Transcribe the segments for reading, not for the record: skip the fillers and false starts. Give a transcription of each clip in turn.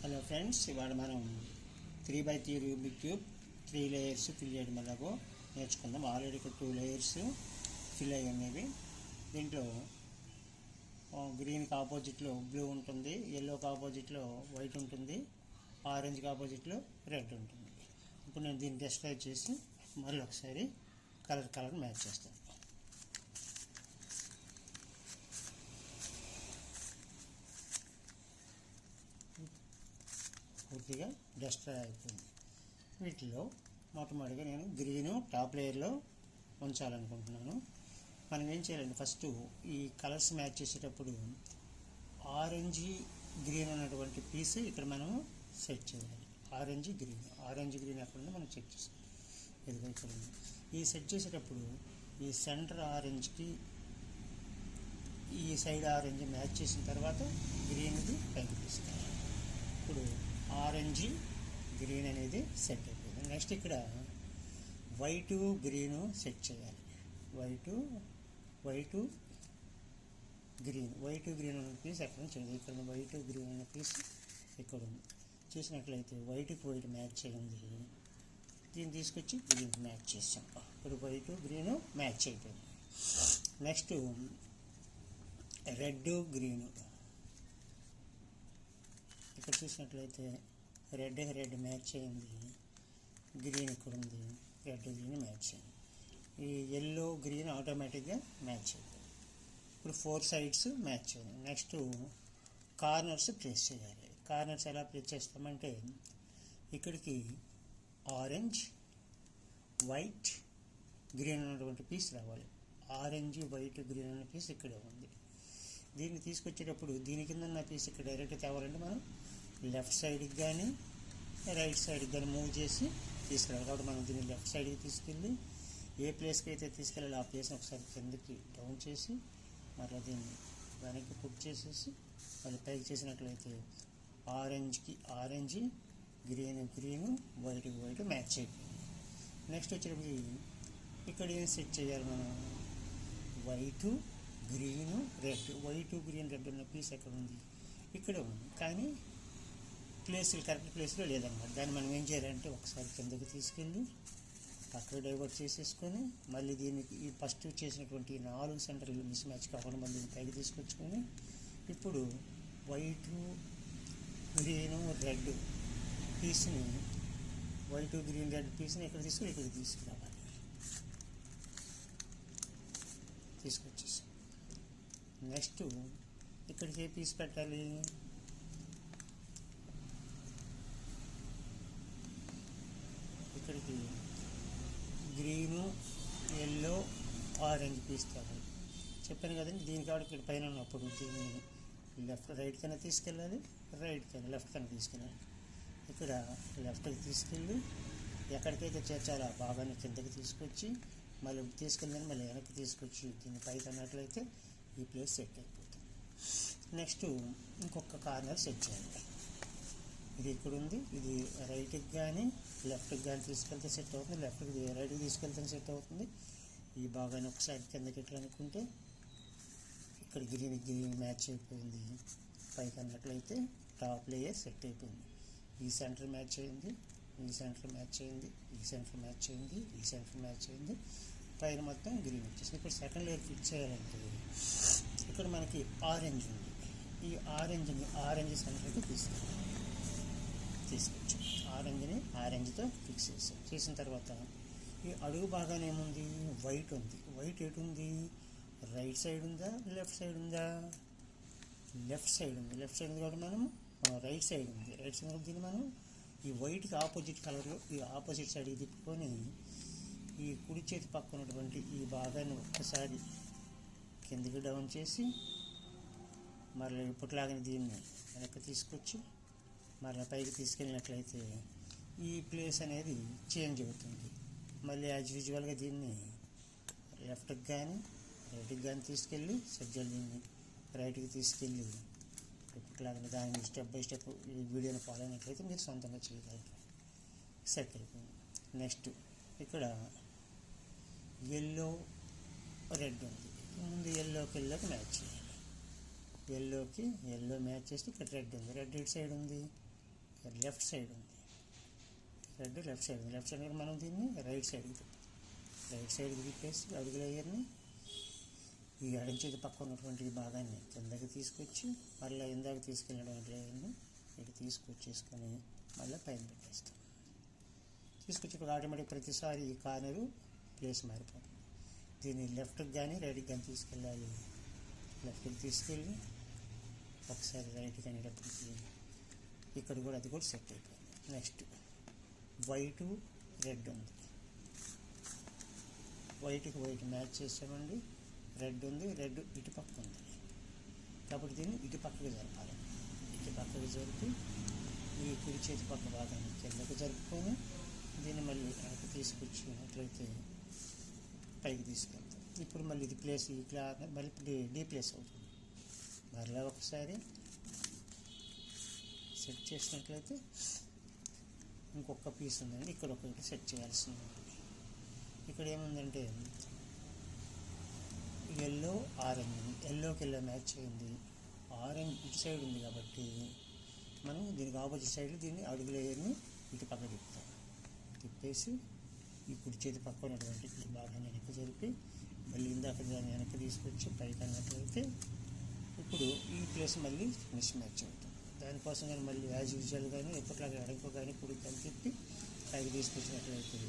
Hello friends, ఇవాళ మనం 3x3 Rubik cube 3 layers fill చేయడం ఎలాగో నేర్చుకుందాం. ఆల్రెడీ ఇక్కడ 2 లేయర్స్ ఫిల్ అయ్యి ఉన్నవి. దీంట్లో గ్రీన్కి ఆపోజిట్లో బ్లూ ఉంటుంది, ఎల్లోకి ఆపోజిట్లో వైట్ ఉంటుంది, ఆరెంజ్కి ఆపోజిట్లో రెడ్ ఉంటుంది. ఇప్పుడు నేను దీన్ని డిస్క్రైబ్ చేసి మళ్ళీ ఒకసారి కలర్ మ్యాచ్ చేస్తాను. పూర్తిగా డస్ట్రాయ్ అయిపోయింది. వీటిలో మొట్టమొదటిగా నేను గ్రీను టాప్ లేయర్లో ఉంచాలనుకుంటున్నాను. మనం ఏం చేయాలంటే ఫస్ట్ ఈ కలర్స్ మ్యాచ్ చేసేటప్పుడు ఆరెంజ్ గ్రీన్ ఉన్నటువంటి పీస్ ఇక్కడ మనము సెట్ చేయాలి. ఆరెంజ్ గ్రీన్ ఎక్కడ ఉందో మనం చెక్ చేస్తాం. ఇదిగో ఇక్కడ ఉంది. ఈ సెట్ చేసేటప్పుడు ఈ సెంటర్ ఆరెంజ్కి ఈ సైడ్ ఆరెంజ్ మ్యాచ్ చేసిన తర్వాత గ్రీన్ది పైకి తీసుకోవాలి. ఇప్పుడు ఆరెంజ్ గ్రీన్ అనేది సెట్ అయిపోయింది. నెక్స్ట్ ఇక్కడ వైటు గ్రీను సెట్ చేయాలి. వైటు గ్రీన్ ఉన్న పీస్ ఎక్కడ నుంచి ఇక్కడ వైటు గ్రీన్ ఉన్న పీస్ ఇక్కడ ఉంది. చూసినట్లయితే వైట్కి వైట్ మ్యాచ్ అయింది. దీన్ని తీసుకొచ్చి గ్రీన్కి మ్యాచ్ చేసాం. ఇప్పుడు వైటు గ్రీను మ్యాచ్ అయిపోయింది. నెక్స్ట్ రెడ్ గ్రీను ఇక్కడ చూసినట్లయితే రెడ్ మ్యాచ్ అయింది. గ్రీన్ ఇక్కడ ఉంది, రెడ్ గ్రీన్ మ్యాచ్ అయింది. ఈ ఎల్లో గ్రీన్ ఆటోమేటిక్గా మ్యాచ్ అయిపోయింది. ఇప్పుడు 4 సైడ్స్ మ్యాచ్ అయింది. నెక్స్ట్ కార్నర్స్ ప్లేస్ చేయాలి. కార్నర్స్ ఎలా ప్లేస్ చేస్తామంటే ఇక్కడికి ఆరెంజ్ వైట్ గ్రీన్ ఉన్నటువంటి పీస్ రావాలి. ఆరెంజ్ వైట్ గ్రీన్ అనే పీస్ ఇక్కడే ఉంది. దీన్ని తీసుకొచ్చేటప్పుడు దీని కింద ఉన్న పీస్ ఇక్కడ డైరెక్ట్ తేవాలంటే మనం లెఫ్ట్ సైడ్కి కానీ రైట్ సైడ్కి కానీ మూవ్ చేసి తీసుకురావాలి. కాబట్టి మనం దీన్ని లెఫ్ట్ సైడ్కి తీసుకెళ్ళి ఏ ప్లేస్కి అయితే తీసుకెళ్ళాలి ఆ ప్లేస్ని ఒకసారి కిందకి డౌన్ చేసి మళ్ళీ దీన్ని వెనక్కి పుట్ చేసేసి మళ్ళీ పైకి చేసినట్లయితే ఆరెంజ్కి ఆరెంజ్ గ్రీను వైట్ మ్యాచ్ అయిపోయింది. నెక్స్ట్ వచ్చేటప్పుడు ఇక్కడ ఏం సెట్ చేయాలి మనం వైటు గ్రీను రెడ్ ఉన్న పీస్ ఎక్కడ ఉంది ఇక్కడ ఉంది. కానీ కరెక్ట్ ప్లేస్లో లేదన్నమాట. దాన్ని మనం ఏం చేయాలంటే ఒకసారి కిందకి తీసుకెళ్ళి అక్కడ డైవర్ట్ చేసేసుకొని మళ్ళీ దీనికి ఈ ఫస్ట్ చేసినటువంటి 4 సెంటర్లు మిస్ మ్యాచ్ కాకుండా మళ్ళీ పైకి తీసుకొచ్చుకొని ఇప్పుడు వైటు గ్రీను రెడ్ పీస్ని రెడ్ పీస్ని ఇక్కడ తీసుకుని ఇక్కడికి తీసుకురావాలి. తీసుకొచ్చేసి నెక్స్ట్ ఇక్కడికి ఏ పీస్ పెట్టాలి ఇక్కడికి గ్రీను ఎల్లో ఆరెంజ్ పీస్ తేవాలి. చెప్పాను కదండి. దీనికి కాబట్టి ఇక్కడ పైన ఉన్నప్పుడు దీన్ని రైట్ కన్నా తీసుకెళ్ళాలి, లెఫ్ట్ కన్నా తీసుకెళ్ళాలి. ఇక్కడ లెఫ్ట్కి తీసుకెళ్ళి ఎక్కడికైతే చేర్చాలో ఆ భాగాన్ని కిందకి తీసుకొచ్చి మళ్ళీ తీసుకెళ్ళని మళ్ళీ వెనక్కి తీసుకొచ్చి దీన్ని పైకి అన్నట్లయితే ఈ ప్లేస్ సెట్ అయిపోతుంది. నెక్స్ట్ ఇంకొక కార్నర్ సెట్ చేయాలి. ఇది ఇక్కడ ఉంది. ఇది రైట్కి కానీ లెఫ్ట్కి కానీ తీసుకెళ్తే సెట్ అవుతుంది, రైట్కి తీసుకెళ్తే సెట్ అవుతుంది. ఈ భాగాన్ని ఒకసారి కిందకి ఎట్లా అనుకుంటే ఇక్కడ గ్రీన్ మ్యాచ్ అయిపోయింది. పైకి అన్నట్లయితే టాప్ లేయర్ సెట్ అయిపోయింది. ఈ సెంటర్ మ్యాచ్ అయింది, ఈ సెంటర్ మ్యాచ్ అయింది, పైన మొత్తం గ్రీన్ వచ్చేసింది. ఇప్పుడు సెకండ్ లేయర్ ఫిక్స్ చేయాలంటే ఇక్కడ మనకి ఆరెంజ్ ఉంది. ఈ ఆరెంజ్ సెంటర్కి తీసుకొచ్చాం. ఆరెంజ్తో ఫిక్స్ చేసిన తర్వాత ఈ అడుగు భాగాన్ని ఏముంది వైట్ ఉంది. వైట్ ఎటు ఉంది రైట్ సైడ్ ఉందా లెఫ్ట్ సైడ్ ఉందా లెఫ్ట్ సైడ్ ఉంది కాబట్టి మనం రైట్ సైడ్ దీన్ని మనం ఈ వైట్కి ఆపోజిట్ కలర్లో ఈ ఆపోజిట్ సైడ్కి తిప్పుకొని ఈ కుడి చేతి పక్క ఉన్నటువంటి ఈ భాగాన్ని ఒక్కసారి కిందికి డౌన్ చేసి మళ్ళీ ఇప్పటిలాగానే దీన్ని వెనక్కి తీసుకొచ్చి మళ్ళీ పైకి తీసుకెళ్ళినట్లయితే ఈ ప్లేస్ అనేది చేంజ్ అవుతుంది. మళ్ళీ యాజ్ యూజువల్గా దీన్ని లెఫ్ట్కి కానీ రైట్కి కానీ తీసుకెళ్ళి సజ్జలు దీన్ని రైట్కి తీసుకెళ్ళి ఇప్పటిలాగానే దాన్ని స్టెప్ బై స్టెప్ ఈ వీడియోని ఫాలో అయినట్లయితే మీరు సొంతంగా చేయగలరు. సెట్ అయిపోయింది. నెక్స్ట్ ఇక్కడ ఎల్లో రెడ్ ఉంది. ముందు ఎల్లోకి మ్యాచ్ చేయాలి. ఎల్లో మ్యాచ్ చేస్తే ఇక్కడ రెడ్ ఉంది. రెడ్ ఇటు సైడ్ ఉంది, లెఫ్ట్ సైడ్ ఉంది, రెడ్ లెఫ్ట్ సైడ్ ఉంది. లెఫ్ట్ సైడ్ మనం దీన్ని రైట్ సైడ్కి తిప్పేసి అడుగు లేయర్ని ఈ ఎడం చేతి పక్క ఉన్నటువంటి భాగాన్ని కిందకి తీసుకొచ్చి మళ్ళీ ఇందాక తీసుకెళ్ళినటువంటి లేయర్ని ఇటు తీసుకొచ్చేసుకొని మళ్ళీ పైన పెట్టేస్తాం. తీసుకొచ్చి ఇప్పుడు ఆటోమేటిక్ ప్రతిసారి ఈ కార్నరు ప్లేస్ మారిపోతుంది. దీన్ని లెఫ్ట్కి కానీ రైట్కి కానీ తీసుకెళ్ళాలి. లెఫ్ట్కి తీసుకెళ్ళి ఒకసారి రైట్కి అనేటప్పటికి ఇక్కడ కూడా అది కూడా సెట్ అయిపోయింది. నెక్స్ట్ వైటు రెడ్ ఉంది, వైట్కి వైట్ మ్యాచ్ చేసామండి. రెడ్ ఉంది, రెడ్ ఇటు పక్క ఉంది కాబట్టి దీన్ని ఇటు పక్కకి జరపాలి. ఇటు పక్కకి జరిపి ఈ కుడి చేతి పక్క భాగాన్ని కిందకి జరుపుకొని దీన్ని మళ్ళీ వెనక్కి తీసుకొచ్చినట్లయితే పైకి తీసుకెళ్తాం. ఇప్పుడు మళ్ళీ ఇది ప్లేస్ ఈ మళ్ళీ డీప్లేస్ అవుతుంది. మరలా ఒకసారి సెట్ చేసినట్లయితే ఇంకొక పీస్ ఉందండి, ఇక్కడ ఒకటి సెట్ చేయాల్సింది. ఇక్కడ ఏముందంటే ఎల్లో ఆరెంజ్, ఎల్లోకి ఎల్లో మ్యాచ్ అయింది. ఆరెంజ్ ఇటు సైడ్ ఉంది కాబట్టి మనం దీనికి ఆపోజిట్ సైడ్ దీన్ని అడుగు లేయర్ని ఇటు పక్క తిప్పేసి ఈ కుడి చేతి పక్క ఉన్నటువంటి ఈ భాగాన్ని వెనక్కి జరిపి మళ్ళీ ఇందాక దాన్ని వెనక్కి తీసుకొచ్చి పైకి అన్నట్లయితే ఇప్పుడు ఈ ప్లేస్ మళ్ళీ మిస్ మ్యాచ్ అవుతుంది. దానికోసం కానీ మళ్ళీ యాజ్ యూజువల్ కానీ ఎప్పటిలాగా ఎడకు కానీ కుడి కానీ తిప్పి పైకి తీసుకొచ్చినట్లయితే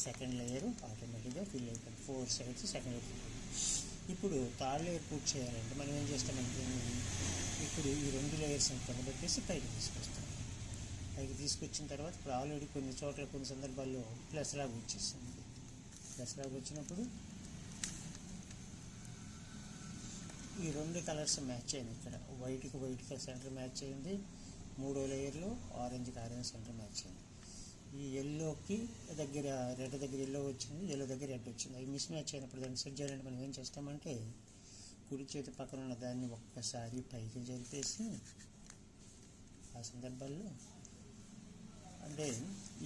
సెకండ్ లేయర్ ఆటోమేటిక్గా ఫిల్ అయిపోయింది. 4 సైడ్స్ సెకండ్ లేయర్ ఫిల్ అయిపోయింది. ఇప్పుడు థర్డ్ లేయర్ పూర్తి చేయాలంటే మనం ఏం చేస్తామంటే ఇప్పుడు ఈ 2 లేయర్స్ కింద పెట్టేసి పైకి తీసుకొస్తాం. పైకి తీసుకొచ్చిన తర్వాత ఇప్పుడు ఆల్రెడీ కొన్ని చోట్ల కొన్ని సందర్భాల్లో ప్లస్ లాగా వచ్చేసింది. ప్లస్ లాగా వచ్చినప్పుడు ఈ 2 కలర్స్ మ్యాచ్ అయింది. ఇక్కడ వైట్కి సెంటర్ మ్యాచ్ అయింది. 3వ లేయర్లో ఆరెంజ్కి ఆరెంజ్ సెంటర్ మ్యాచ్ అయింది. ఈ ఎల్లోకి దగ్గర రెడ్ దగ్గర ఎల్లో వచ్చింది, ఎల్లో దగ్గర రెడ్ వచ్చింది. అవి మిస్ మ్యాచ్ అయినప్పుడు దాన్ని సెట్ చేయాలంటే మనం ఏం చేస్తామంటే కుడి చేతి పక్కన ఉన్న దాన్ని ఒక్కసారి పైకి జరిపేసి ఆ సందర్భాల్లో అంటే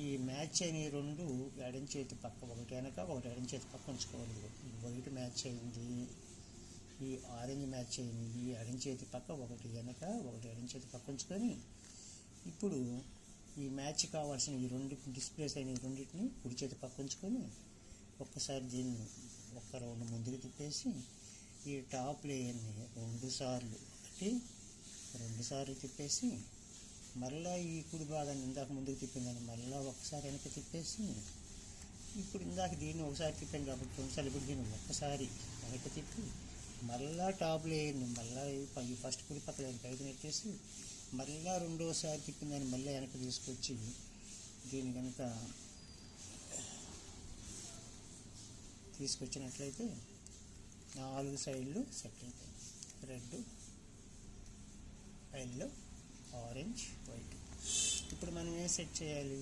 ఈ మ్యాచ్ అయిన 2 ఎడం చేతి పక్క ఒకటి వెనక ఒకటి ఎడం చేతి పక్క ఉంచుకోవాలి. ఈ వైట్ మ్యాచ్ అయింది, ఈ ఆరెంజ్ మ్యాచ్ అయింది. ఈ ఎడం చేతి పక్క ఒకటి వెనక ఒకటి ఎడం చేతి పక్క ఉంచుకొని ఇప్పుడు ఈ మ్యాచ్ కావాల్సిన ఈ 2 డిస్ప్లేస్ అయిన 2టిని కుడి చేతి పక్క ఉంచుకొని ఒక్కసారి దీన్ని ఒక్క రౌండ్ ముందుకు తిప్పేసి ఈ టాప్ లేయర్ని 2 సార్లు తిప్పేసి మళ్ళీ ఈ కుడి భాగాన్ని ఇందాక ముందుకు తిప్పిందని మళ్ళీ ఒకసారి వెనక్కి తిప్పేసి ఇప్పుడు ఇందాక దీన్ని ఒకసారి తిప్పాను కాబట్టి 2 సార్లు ఇప్పుడు దీన్ని ఒక్కసారి వెనక్కి తిప్పి మళ్ళీ టాప్ లేయర్ని మళ్ళీ ఈ ఫస్ట్ కుడి పక్క లేయర్ పైకి నెట్టేసి మళ్ళీ 2వసారి తిప్పిందని మళ్ళీ వెనక్కి తీసుకొచ్చి దీన్ని కనుక తీసుకొచ్చినట్లయితే 4 సైడ్లు సెట్ అయిపోయింది. Red, yellow, orange, white. ఇప్పుడు మనం ఏం సెట్ చేయాలి?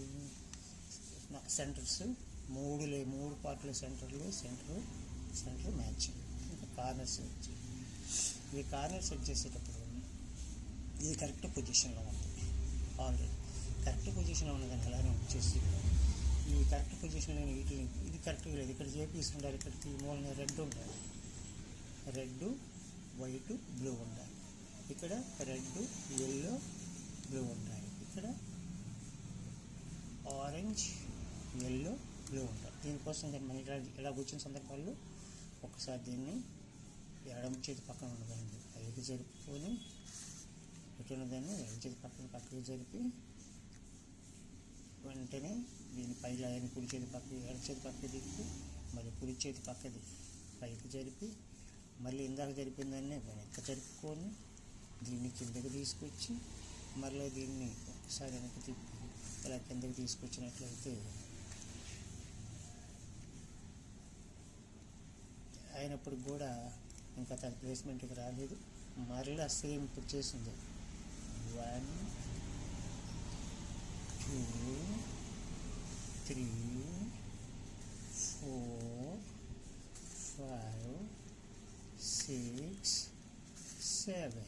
సెంటర్స్ 3 పార్ట్ల సెంటర్ మ్యాచింగ్, ఇంకా కార్నర్ సెట్ చేయాలి. ఈ కార్నర్ సెట్ చేసేటప్పుడు ఇది కరెక్ట్ పొజిషన్లో ఉంది. ఆల్రెడీ కరెక్ట్ పొజిషన్లో ఉన్నదాన్ని అలానే వచ్చేసి ఈ కరెక్ట్ పొజిషన్లో వీటిని ఇది కరెక్ట్గా లేదు. ఇక్కడ జేపీస్ ఉండాలి, ఇక్కడికి ఈ మూలన రెడ్ ఉండాలి, రెడ్, వైట్, బ్లూ ఉండాలి. ఇక్కడ రెడ్, ఎల్లో, బ్లూ ఉండాలి. ఇక్కడ ఆరెంజ్, ఎల్లో, బ్లూ ఉండాలి. దీనికోసం మనం ఇలా వచ్చిన సందర్భాల్లో ఒకసారి దీన్ని ఎడమ చేతి పక్కన ఉన్నదాన్ని పైకి జరుపుకొని ఉన్నదాన్ని ఎడమ చేతి పక్కకి జరిపి వెంటనే దీని పై లాయని కుడి చేతి పక్కకి ఎడమ చేతి పక్కకి తిప్పి మళ్ళీ కుడి చేతి పక్కది పైకి జరిపి మళ్ళీ ఇందాక జరిపిందాన్ని వెనక్కి జరుపుకొని దీన్ని కిందకి తీసుకొచ్చి మళ్ళీ దీన్ని ఒకసారి వెనక్కి తిప్పి ఇలా కిందకి తీసుకొచ్చినట్లయితే అయినప్పుడు కూడా ఇంకా తన ప్లేస్మెంట్కి రాలేదు. మరలా సేమ్ ఇప్పుడు చేసింది 1 2 3 4 5 6 7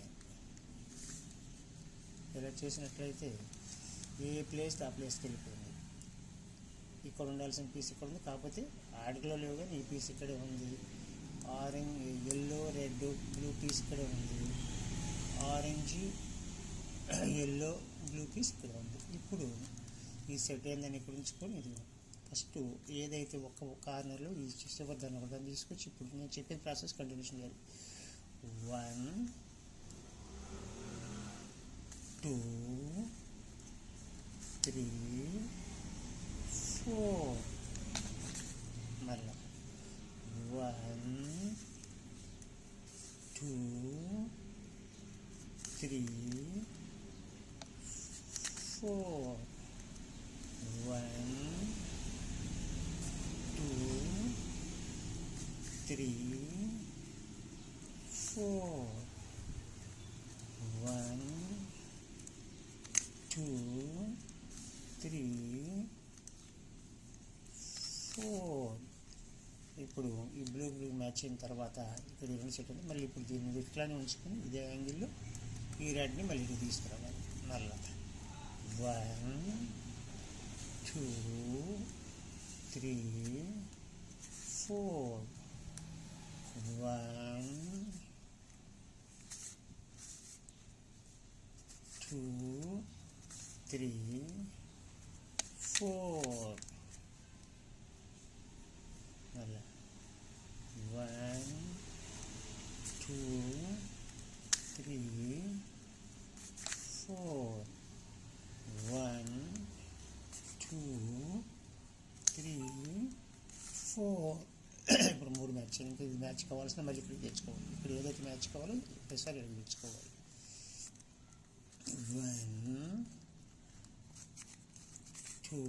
ఇలా చేసినట్లయితే ఏ ప్లేస్ ఆ ప్లేస్కి వెళ్ళిపోయింది. ఇక్కడ ఉండాల్సిన పీస్ ఇక్కడ ఉంది, కాకపోతే ఆర్డర్లో లేవు కానీ ఈ పీస్ ఇక్కడే ఉంది. Orange, yellow, red, blue piece ఇక్కడే ఉంది. ఆరెంజ్, ఎల్లో బ్లూ పీస్ ఇక్కడ ఉంది. ఇప్పుడు ఈ సెట్ ఏందని ఇక్కడ ఉంచుకొని ఇది ఫస్ట్ ఏదైతే ఒక కార్నర్లో ఈ చివరి దాన్ని ఒకదాన్ని తీసుకొచ్చి ఇప్పుడు నేను చెప్పిన ప్రాసెస్ కంటిన్యూషన్ చేయాలి. 1 2 3 4 మళ్ళా 1 2 3 4 1 2 3 4 1 2 3 4. ఇప్పుడు ఈ బ్లూ మ్యాచ్ అయిన తర్వాత ఇక్కడ రెండు సెట్ ఉంది. మళ్ళీ ఇప్పుడు దీన్ని ఇట్లానే ఉంచుకొని ఇదే యాంగిల్లో ఈ రెడ్ని మళ్ళీ ఇటు తీసుకురావాలి. మళ్ళా 1 2 3 4 1 2 3 4 మళ్ళా 1 2 3 4 1 2 3 4. ఇప్పుడు 3 మ్యాచ్. ఇంకా ఇది మ్యాచ్ కావాల్సిన మళ్ళీ ఇక్కడ తెచ్చుకోవాలి. ఇప్పుడు ఏదైతే మ్యాచ్ కావాలో ఒకసారి ఇక్కడ తెచ్చుకోవాలి. 1 2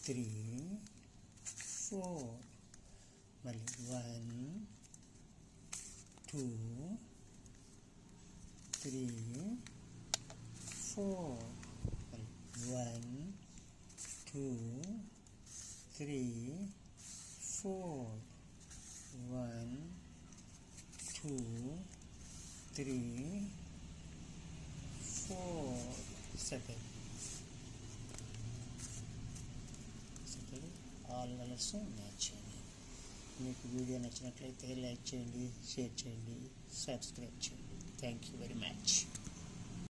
3 4 మళ్ళీ 1 2 3 4 మళ్ళీ 1 2 3 4 1 2 3 4 సెకండ్ ఆల్ కలర్స్ మ్యాచ్ చేయండి. మీకు వీడియో నచ్చినట్లయితే లైక్ చేయండి, షేర్ చేయండి, సబ్స్క్రైబ్ చేయండి. Thank you very much.